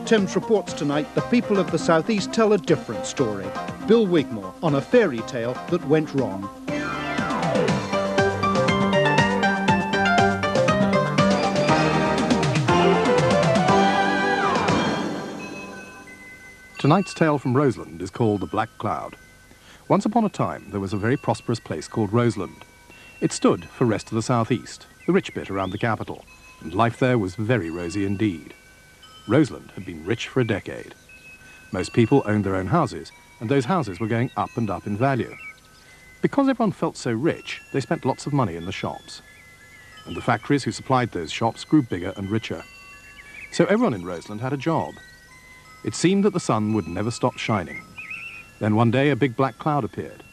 On Thames Reports tonight, the people of the South East tell a different story. Bill Wigmore on a fairy tale that went wrong. Tonight's tale from Roseland is called The Black Cloud. Once upon a time, there was a very prosperous place called Roseland. It stood for rest of the South East, the rich bit around the capital, and life there was very rosy indeed. Roseland had been rich for a decade. Most people owned their own houses, and those houses were going up and up in value. Because everyone felt so rich, they spent lots of money in the shops. And the factories who supplied those shops grew bigger and richer. So everyone in Roseland had a job. It seemed that the sun would never stop shining. Then one day a big black cloud appeared.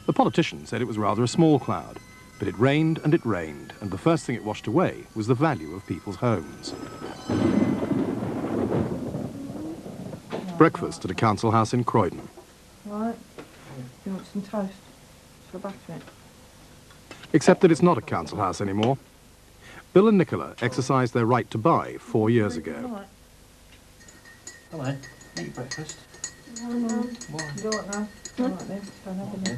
The politicians said it was rather a small cloud, but it rained, and the first thing it washed away was the value of people's homes. Breakfast at a council house in Croydon. Right. You want some toast for butter it? Except that it's not a council house anymore. Bill and Nicola exercised their right to buy 4 years ago. Hello, eat breakfast. Why? You don't want no? All right then, don't have any.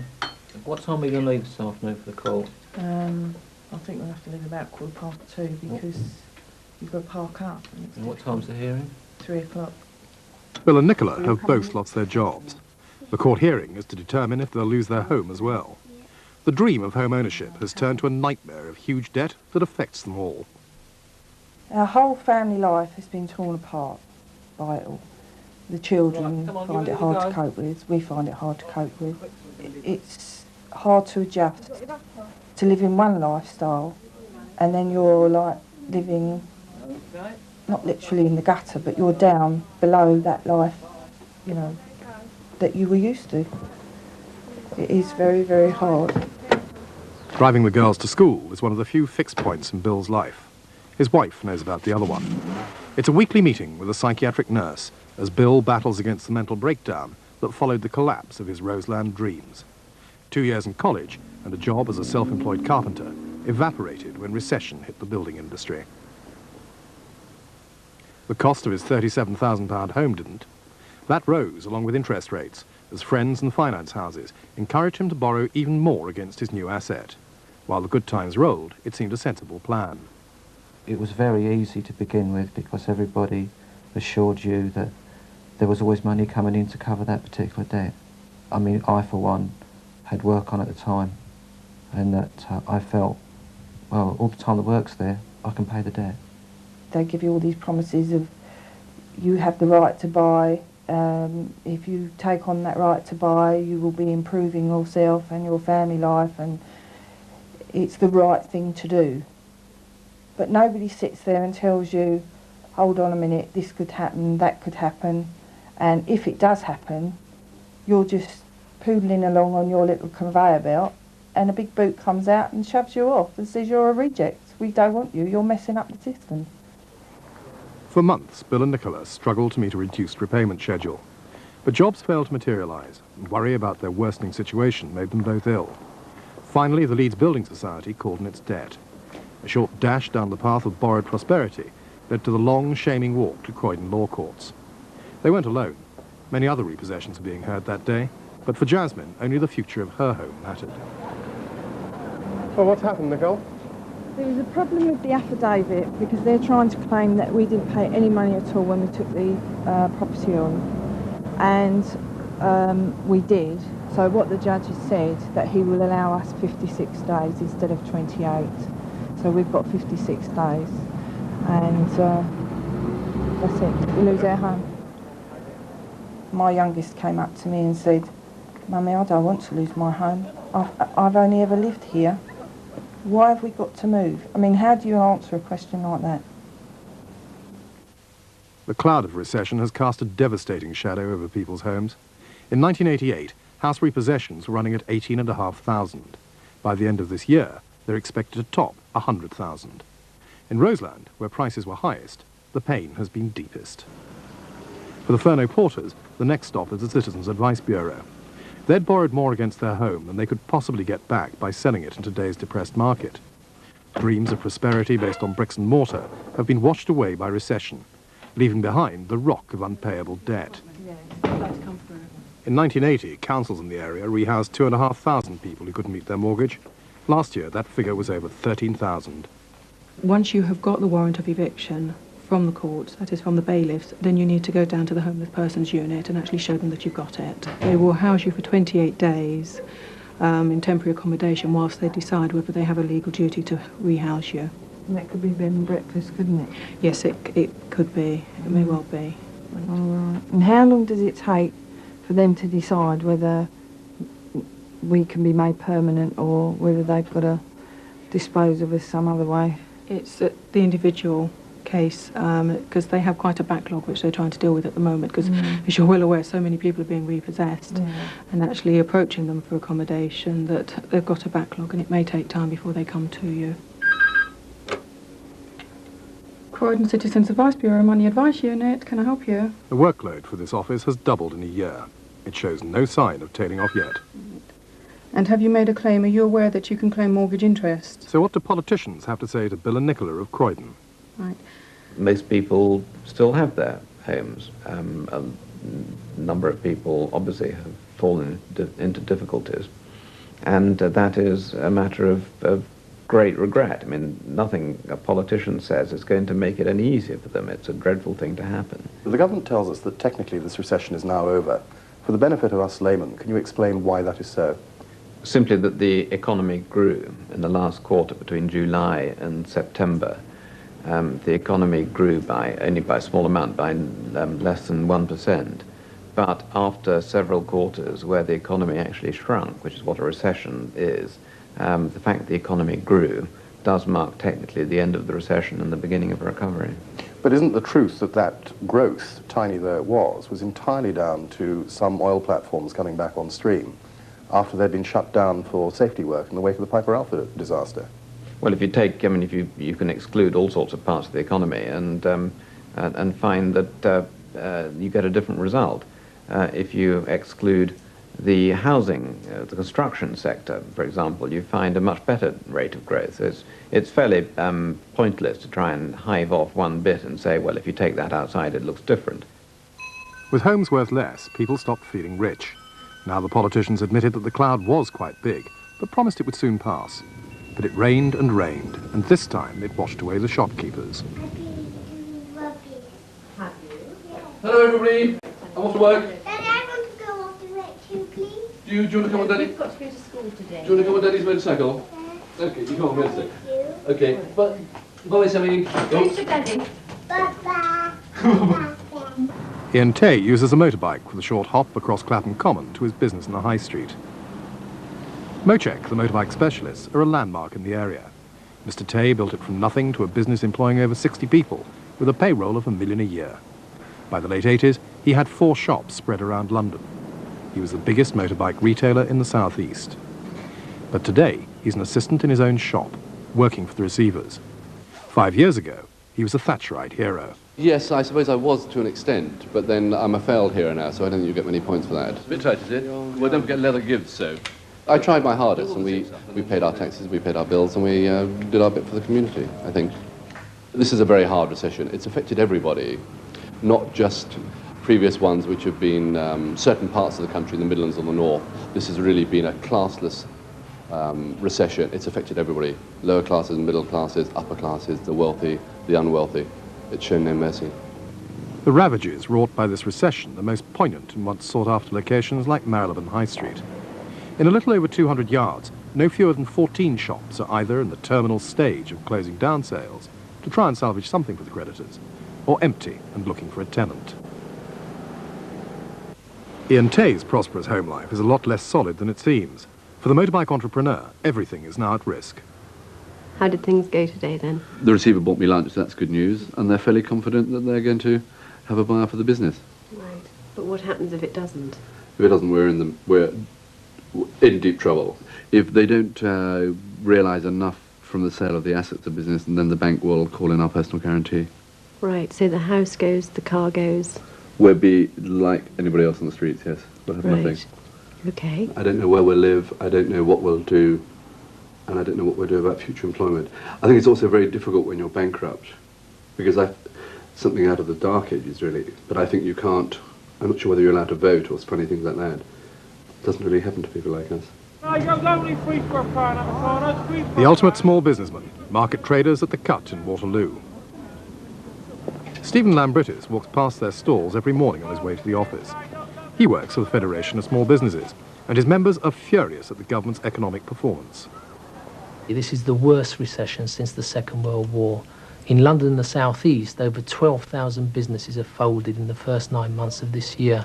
What time are we going to leave this afternoon for the call? I think we'll have to leave about 2:15 because you've got to park up. And what time's the hearing? 3 o'clock. Bill and Nicola have both lost their jobs. The court hearing is to determine if they'll lose their home as well. The dream of home ownership has turned to a nightmare of huge debt that affects them all. Our whole family life has been torn apart by it all. The children find it hard to cope with. We find it hard to cope with. It's hard to adjust to live in one lifestyle and then you're like living, not literally in the gutter, but you're down below that life, you know, that you were used to. It is very, very hard. Driving the girls to school is one of the few fixed points in Bill's life. His wife knows about the other one. It's a weekly meeting with a psychiatric nurse as Bill battles against the mental breakdown that followed the collapse of his Roseland dreams. 2 years in college and a job as a self-employed carpenter evaporated when recession hit the building industry. The cost of his £37,000 home didn't. That rose along with interest rates as friends and finance houses encouraged him to borrow even more against his new asset. While the good times rolled, it seemed a sensible plan. It was very easy to begin with because everybody assured you that there was always money coming in to cover that particular debt. I mean, I, for one, had work on at the time, and that I felt, well, all the time the work's there, I can pay the debt. They give you all these promises of you have the right to buy. If you take on that right to buy, you will be improving yourself and your family life, and it's the right thing to do. But nobody sits there and tells you, hold on a minute, this could happen, that could happen, and if it does happen, you're just poodling along on your little conveyor belt and a big boot comes out and shoves you off and says you're a reject. We don't want you, you're messing up the system. For months, Bill and Nicola struggled to meet a reduced repayment schedule. But jobs failed to materialise, and worry about their worsening situation made them both ill. Finally, the Leeds Building Society called in its debt. A short dash down the path of borrowed prosperity led to the long, shaming walk to Croydon law courts. They weren't alone. Many other repossessions were being heard that day, but for Jasmine, only the future of her home mattered. Well, what's happened, Nicole? There was a problem with the affidavit because they're trying to claim that we didn't pay any money at all when we took the property on, and we did. So what the judge has said, that he will allow us 56 days instead of 28. So we've got 56 days, and that's it. We lose our home. My youngest came up to me and said, Mummy, I don't want to lose my home. I've only ever lived here. Why have we got to move? I mean, how do you answer a question like that? The cloud of recession has cast a devastating shadow over people's homes. In 1988, house repossessions were running at 18,500. By the end of this year, they're expected to top 100,000. In Roseland, where prices were highest, the pain has been deepest. For the Furneaux Porters, the next stop is the Citizens Advice Bureau. They'd borrowed more against their home than they could possibly get back by selling it in today's depressed market. Dreams of prosperity based on bricks and mortar have been washed away by recession, leaving behind the rock of unpayable debt. Yeah, I'd like to come through. In 1980, councils in the area rehoused 2,500 people who couldn't meet their mortgage. Last year, that figure was over 13,000. Once you have got the warrant of eviction from the courts, that is from the bailiffs, then you need to go down to the homeless persons unit and actually show them that you've got it. They will house you for 28 days in temporary accommodation whilst they decide whether they have a legal duty to rehouse you. And that could be bed and breakfast, couldn't it? Yes, it could be. It may well be. All right. And how long does it take for them to decide whether we can be made permanent or whether they've got to dispose of us some other way? It's the individual case because they have quite a backlog which they're trying to deal with at the moment because, as you're well aware, so many people are being repossessed and actually approaching them for accommodation that they've got a backlog and it may take time before they come to you. Croydon Citizens Advice Bureau Money Advice Unit, can I help you? The workload for this office has doubled in a year. It shows no sign of tailing off yet. And have you made a claim? Are you aware that you can claim mortgage interest? So what do politicians have to say to Bill and Nicola of Croydon? Right. Most people still have their homes. A number of people obviously have fallen into difficulties. And that is a matter of great regret. I mean, nothing a politician says is going to make it any easier for them. It's a dreadful thing to happen. The government tells us that technically this recession is now over. For the benefit of us laymen, can you explain why that is so? Simply that the economy grew in the last quarter between July and September. The economy grew only by a small amount, by less than 1%. But after several quarters where the economy actually shrunk, which is what a recession is, the fact that the economy grew does mark technically the end of the recession and the beginning of a recovery. But isn't the truth that that growth, tiny though it was entirely down to some oil platforms coming back on stream after they'd been shut down for safety work in the wake of the Piper Alpha disaster? Well, if you take, if you can exclude all sorts of parts of the economy and find that you get a different result. If you exclude the housing, the construction sector, for example, you find a much better rate of growth. It's fairly pointless to try and hive off one bit and say, well, if you take that outside, it looks different. With homes worth less, people stopped feeling rich. Now the politicians admitted that the cloud was quite big, but promised it would soon pass. But it rained, and this time it washed away the shopkeepers. Hello, everybody. I'm off to work. Daddy, I want to go off the work too, please. Do you want to come on, Daddy? You've got to go to school today. Do you want to come on Daddy's motorcycle? Okay, you come on, wait a sec. Okay, but bye, Sammy. Thanks to Daddy. Bye-bye. Ian Tay uses a motorbike with a short hop across Clapham Common to his business in the High Street. Mochek, the motorbike specialists, are a landmark in the area. Mr. Tay built it from nothing to a business employing over 60 people, with a payroll of £1 million a year. By the late 80s, he had 4 shops spread around London. He was the biggest motorbike retailer in the southeast. But today, he's an assistant in his own shop, working for the receivers. 5 years ago, he was a Thatcherite hero. Yes, I suppose I was to an extent, but then I'm a failed hero now, so I don't think you get many points for that. A bit tight, is it? Well, don't forget leather gives, so. I tried my hardest, and we paid our taxes, we paid our bills, and we did our bit for the community, I think. This is a very hard recession. It's affected everybody, not just previous ones which have been certain parts of the country, the Midlands or the North. This has really been a classless recession. It's affected everybody, lower classes, middle classes, upper classes, the wealthy, the unwealthy. It's shown no mercy. The ravages wrought by this recession are most poignant in once sought-after locations like Marylebone High Street. In a little over 200 yards, no fewer than 14 shops are either in the terminal stage of closing down sales to try and salvage something for the creditors, or empty and looking for a tenant. Ian Tay's prosperous home life is a lot less solid than it seems. For the motorbike entrepreneur, everything is now at risk. How did things go today then? The receiver bought me lunch, that's good news, and they're fairly confident that they're going to have a buyer for the business. Right. But what happens if it doesn't? If it doesn't, we're in deep trouble. If they don't realise enough from the sale of the assets of business, and then the bank will call in our personal guarantee. Right, so the house goes, the car goes. We'll be like anybody else on the streets, yes. We'll have nothing. Okay. I don't know where we'll live, I don't know what we'll do, and I don't know what we'll do about future employment. I think it's also very difficult when you're bankrupt, because something out of the dark ages, really. But I think you can't, I'm not sure whether you're allowed to vote or funny things like that. It doesn't really happen to people like us. The ultimate small businessman, market traders at the Cut in Waterloo. Stephen Lambritis walks past their stalls every morning on his way to the office. He works for the Federation of Small Businesses, and his members are furious at the government's economic performance. This is the worst recession since the Second World War. In London and the South East, over 12,000 businesses have folded in the first 9 months of this year.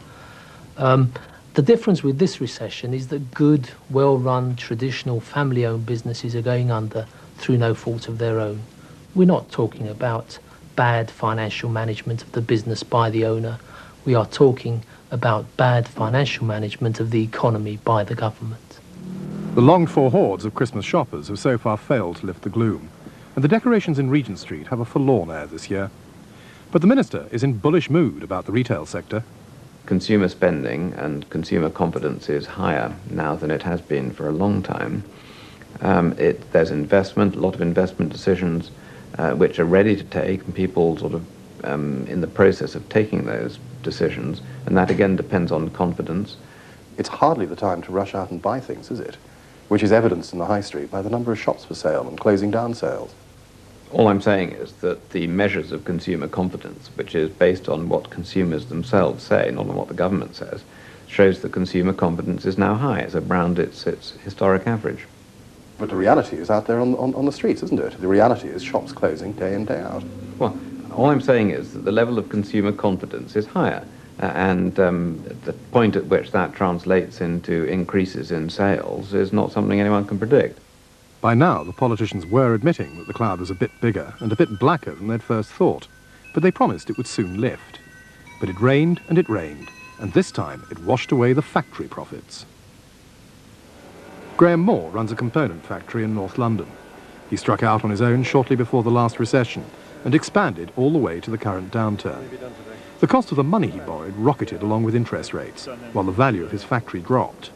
The difference with this recession is that good, well-run, traditional, family-owned businesses are going under through no fault of their own. We're not talking about bad financial management of the business by the owner. We are talking about bad financial management of the economy by the government. The longed-for hordes of Christmas shoppers have so far failed to lift the gloom, and the decorations in Regent Street have a forlorn air this year. But the Minister is in bullish mood about the retail sector. Consumer spending and consumer confidence is higher now than it has been for a long time. There's investment, a lot of investment decisions which are ready to take, and people sort of in the process of taking those decisions, and that again depends on confidence. It's hardly the time to rush out and buy things, is it? Which is evidenced in the high street by the number of shops for sale and closing down sales. All I'm saying is that the measures of consumer confidence, which is based on what consumers themselves say, not on what the government says, shows that consumer confidence is now high. It's around its historic average. But the reality is out there on the streets, isn't it? The reality is shops closing day in, day out. Well, all I'm saying is that the level of consumer confidence is higher, and the point at which that translates into increases in sales is not something anyone can predict. By now, the politicians were admitting that the cloud was a bit bigger and a bit blacker than they'd first thought, but they promised it would soon lift. But it rained, and this time it washed away the factory profits. Graham Moore runs a component factory in North London. He struck out on his own shortly before the last recession and expanded all the way to the current downturn. The cost of the money he borrowed rocketed along with interest rates, while the value of his factory dropped.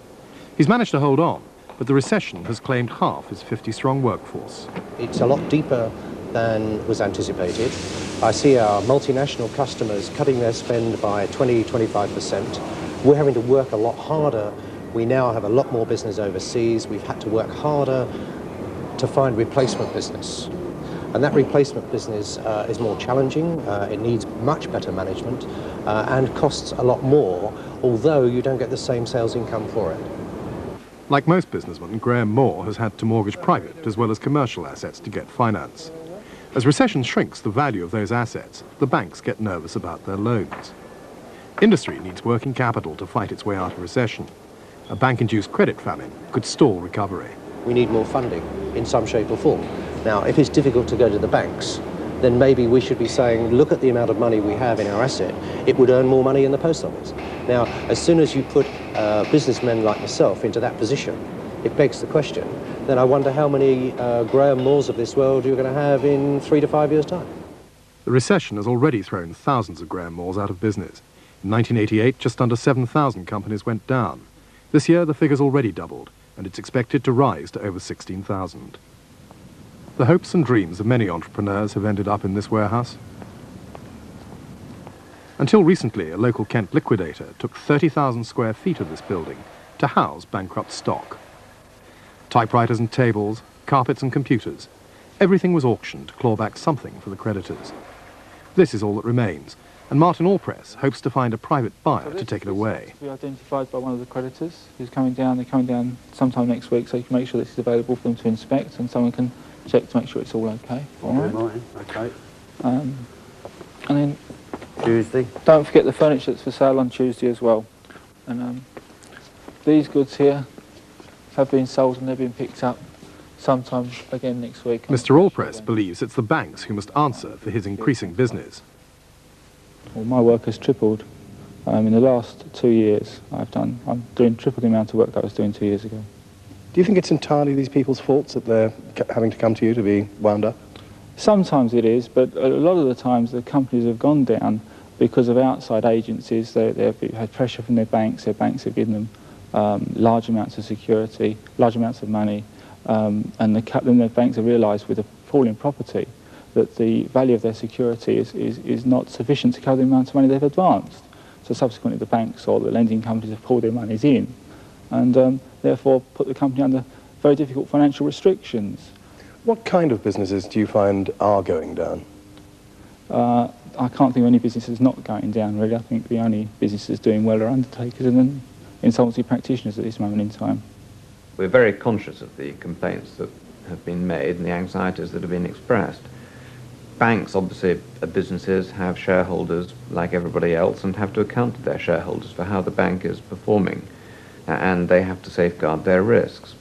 He's managed to hold on, but the recession has claimed half his 50-strong workforce. It's a lot deeper than was anticipated. I see our multinational customers cutting their spend by 20–25%. We're having to work a lot harder. We now have a lot more business overseas. We've had to work harder to find replacement business. And that replacement business is more challenging. It needs much better management and costs a lot more, although you don't get the same sales income for it. Like most businessmen, Graham Moore has had to mortgage private as well as commercial assets to get finance. As recession shrinks the value of those assets, the banks get nervous about their loans. Industry needs working capital to fight its way out of recession. A bank-induced credit famine could stall recovery. We need more funding in some shape or form. Now, if it's difficult to go to the banks, then maybe we should be saying, look at the amount of money we have in our asset. It would earn more money in the post office. Now, as soon as you put businessmen like myself into that position, it begs the question, then I wonder how many Graham Moores of this world you're going to have in 3 to 5 years' time. The recession has already thrown thousands of Graham Moores out of business. In 1988, just under 7,000 companies went down. This year, the figure's already doubled, and it's expected to rise to over 16,000. The hopes and dreams of many entrepreneurs have ended up in this warehouse. Until recently, a local Kent liquidator took 30,000 square feet of this building to house bankrupt stock. Typewriters and tables, carpets and computers, everything was auctioned to claw back something for the creditors. This is all that remains, and Martin Allpress hopes to find a private buyer to take it away. To be identified by one of the creditors who's coming down. They're coming down sometime next week, so you can make sure this is available for them to inspect, and someone can check to make sure it's all okay. All right. Okay. And then Tuesday. Don't forget the furniture that's for sale on Tuesday as well. And these goods here have been sold and they're being picked up sometime again next week. Mr. Allpress believes it's the banks who must answer for his increasing business. Well, my work has tripled. In the last 2 years, I'm doing triple the amount of work that I was doing 2 years ago. Do you think it's entirely these people's faults that they're having to come to you to be wound up? Sometimes it is, but a lot of the times the companies have gone down because of outside agencies. They've had pressure from their banks have given them large amounts of security, large amounts of money, and then the banks have realised with a fall in property that the value of their security is not sufficient to cover the amount of money they've advanced. So subsequently the banks or the lending companies have pulled their monies in and therefore put the company under very difficult financial restrictions. What kind of businesses do you find are going down? I can't think of any businesses not going down, really. I think the only businesses doing well are undertakers and insolvency practitioners at this moment in time. We're very conscious of the complaints that have been made and the anxieties that have been expressed. Banks, obviously, businesses have shareholders like everybody else and have to account to their shareholders for how the bank is performing, and they have to safeguard their risks.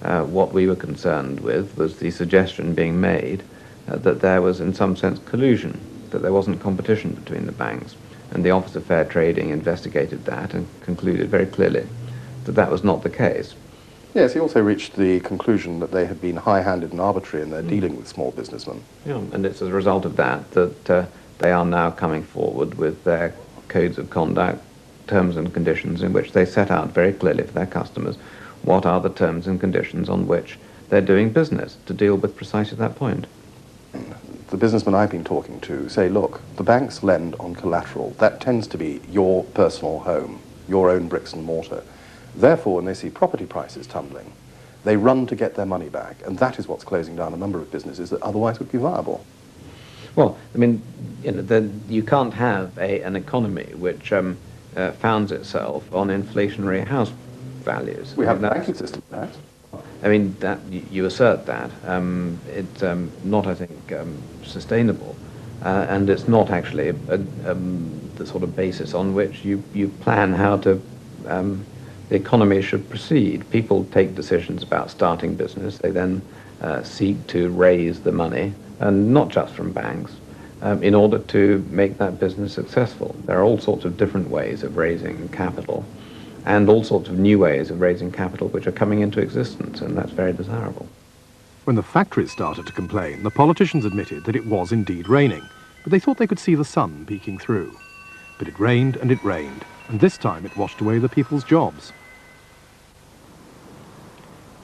What we were concerned with was the suggestion being made that there was, in some sense, collusion, that there wasn't competition between the banks. And the Office of Fair Trading investigated that and concluded very clearly that that was not the case. Yes, he also reached the conclusion that they had been high-handed and arbitrary in their dealing with small businessmen. Yeah, and it's as a result of that that they are now coming forward with their codes of conduct, terms and conditions in which they set out very clearly for their customers what are the terms and conditions on which they're doing business to deal with precisely that point. The businessmen I've been talking to say, look, the banks lend on collateral. That tends to be your personal home, your own bricks and mortar. Therefore, when they see property prices tumbling, they run to get their money back, and that is what's closing down a number of businesses that otherwise would be viable. Well, I mean, you can't have an economy which founds itself on inflationary house values. We have a banking system, perhaps. I mean, that you assert that. It's not, I think, sustainable, and it's not actually the sort of basis on which you plan how to the economy should proceed. People take decisions about starting business. They then seek to raise the money, and not just from banks, in order to make that business successful. There are all sorts of different ways of raising capital, and all sorts of new ways of raising capital which are coming into existence, and that's very desirable. When the factories started to complain, the politicians admitted that it was indeed raining, but they thought they could see the sun peeking through. But it rained, and this time it washed away the people's jobs.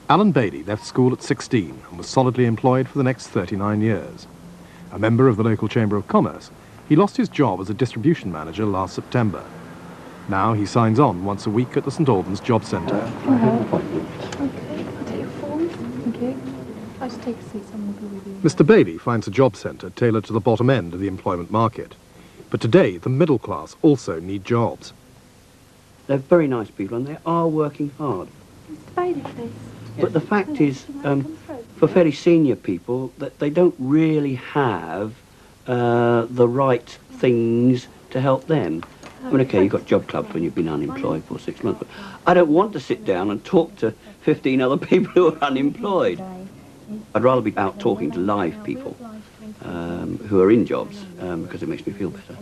Alan Bailey left school at 16 and was solidly employed for the next 39 years. A member of the local Chamber of Commerce, he lost his job as a distribution manager last September. Now he signs on once a week at the St Albans Job Centre. Okay, I'll take your forms. Thank you. I'll just take a seat, someone will be with you. Mr Bailey finds a job centre tailored to the bottom end of the employment market. But today, the middle class also need jobs. They're very nice people and they are working hard. Mr Bailey, please. But the fact is, for fairly senior people, that they don't really have the right things to help them. I mean, okay, you've got job clubs when you've been unemployed for 6 months, but I don't want to sit down and talk to 15 other people who are unemployed. I'd rather be out talking to live people who are in jobs, because it makes me feel better.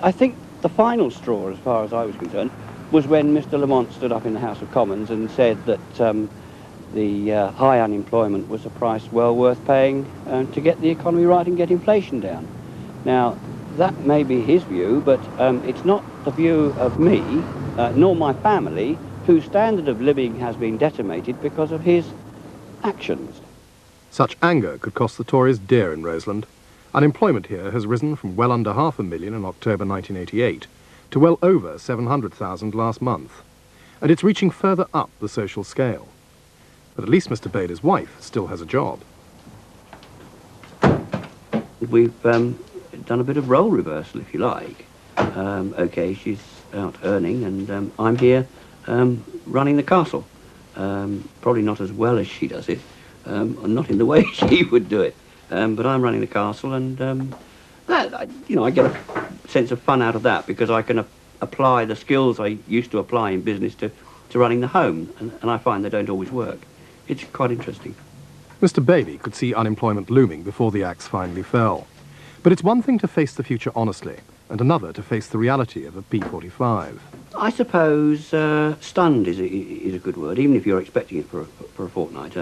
I think the final straw, as far as I was concerned, was when Mr Lamont stood up in the House of Commons and said that the high unemployment was a price well worth paying to get the economy right and get inflation down. Now, that may be his view, but it's not the view of me, nor my family, whose standard of living has been decimated because of his actions. Such anger could cost the Tories dear in Roseland. Unemployment here has risen from well under 500,000 in October 1988 to well over 700,000 last month. And it's reaching further up the social scale. But at least Mr Bailey's wife still has a job. We've done a bit of role reversal, if you like. Okay, she's out earning, and I'm here running the castle. Probably not as well as she does it, not in the way she would do it. But I'm running the castle, and I get a sense of fun out of that because I can apply the skills I used to apply in business to running the home, and I find they don't always work. It's quite interesting. Mr Bailey could see unemployment looming before the axe finally fell. But it's one thing to face the future honestly, and another to face the reality of a P45. I suppose stunned is a good word, even if you're expecting it for a fortnight.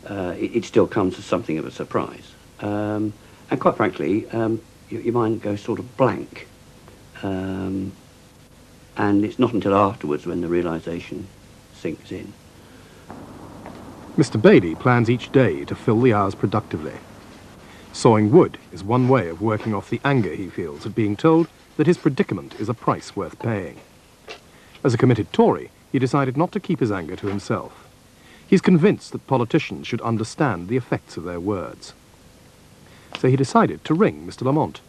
It still comes as something of a surprise. And quite frankly, your mind goes sort of blank. And it's not until afterwards when the realisation sinks in. Mr Bailey plans each day to fill the hours productively. Sawing wood is one way of working off the anger he feels at being told that his predicament is a price worth paying. As a committed Tory, he decided not to keep his anger to himself. He's convinced that politicians should understand the effects of their words. So he decided to ring Mr. Lamont.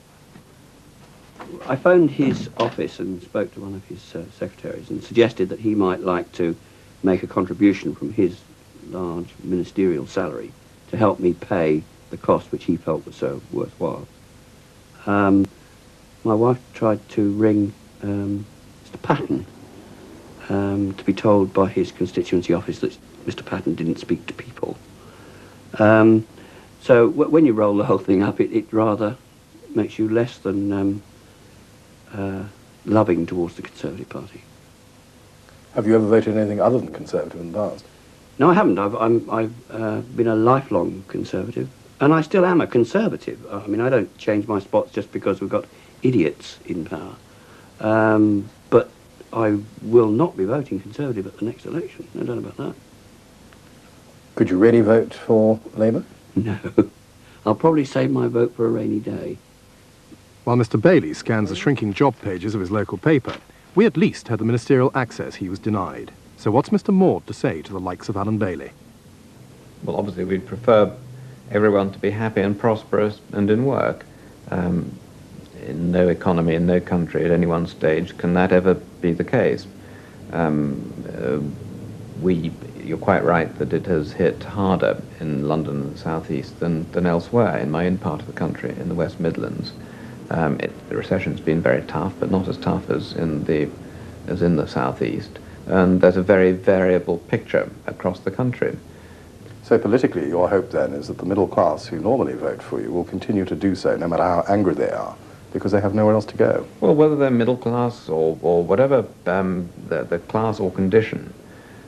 I phoned his office and spoke to one of his secretaries and suggested that he might like to make a contribution from his large ministerial salary to help me pay the cost which he felt was so worthwhile. My wife tried to ring Mr. Patton to be told by his constituency office that Mr. Patton didn't speak to people. So when you roll the whole thing up, it rather makes you less than loving towards the Conservative Party. Have you ever voted anything other than Conservative in the past? No, I haven't. I've been a lifelong Conservative, and I still am a Conservative. I mean, I don't change my spots just because we've got idiots in power. But I will not be voting Conservative at the next election. No doubt about that. Could you really vote for Labour? No. I'll probably save my vote for a rainy day. While Mr. Bailey scans the shrinking job pages of his local paper, we at least had the ministerial access he was denied. So what's Mr. Maud to say to the likes of Alan Bailey? Well, obviously we'd prefer everyone to be happy and prosperous and in work. In no economy, in no country at any one stage can that ever be the case. You're quite right that it has hit harder in London and the South East than elsewhere in my own part of the country, in the West Midlands. The recession's been very tough, but not as tough as in the South East. And there's a very variable picture across the country. So politically, your hope then is that the middle class who normally vote for you will continue to do so no matter how angry they are, because they have nowhere else to go. Well, whether they're middle class or whatever the class or condition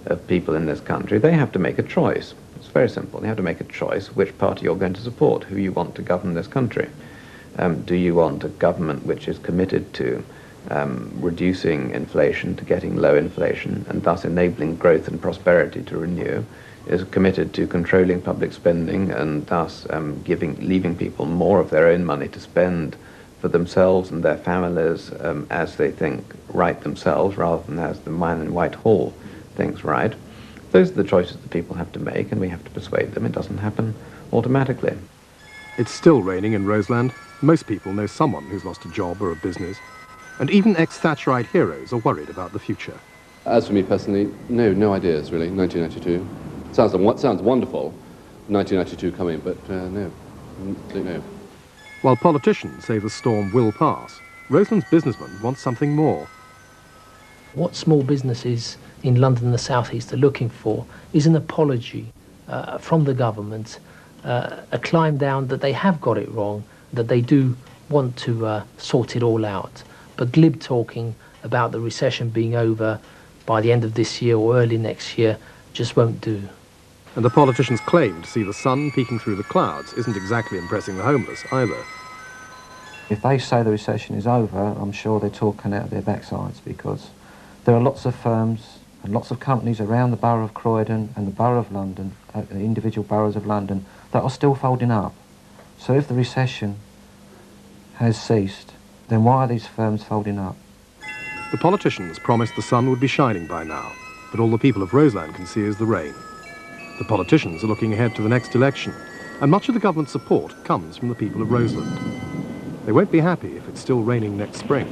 of people in this country, they have to make a choice. It's very simple. They have to make a choice which party you're going to support, who you want to govern this country. Do you want a government which is committed to reducing inflation, to getting low inflation, and thus enabling growth and prosperity to renew, is committed to controlling public spending and thus leaving people more of their own money to spend for themselves and their families as they think right themselves, rather than as the man in Whitehall thinks right? Those are the choices that people have to make, and we have to persuade them. It doesn't happen automatically. It's still raining in Roseland. Most people know someone who's lost a job or a business. And even ex-Thatcherite heroes are worried about the future. As for me personally, no ideas really. 1992 sounds wonderful. 1992 coming, but no, don't know. While politicians say the storm will pass, Roseland's businessmen want something more. What small businesses in London and the South East are looking for is an apology from the government, a climb down that they have got it wrong, that they do want to sort it all out. But glib talking about the recession being over by the end of this year or early next year just won't do. And the politicians' claim to see the sun peeking through the clouds isn't exactly impressing the homeless either. If they say the recession is over, I'm sure they're talking out of their backsides, because there are lots of firms and lots of companies around the borough of Croydon and the borough of London, the individual boroughs of London, that are still folding up. So if the recession has ceased, then why are these firms folding up? The politicians promised the sun would be shining by now, but all the people of Roseland can see is the rain. The politicians are looking ahead to the next election, and much of the government's support comes from the people of Roseland. They won't be happy if it's still raining next spring.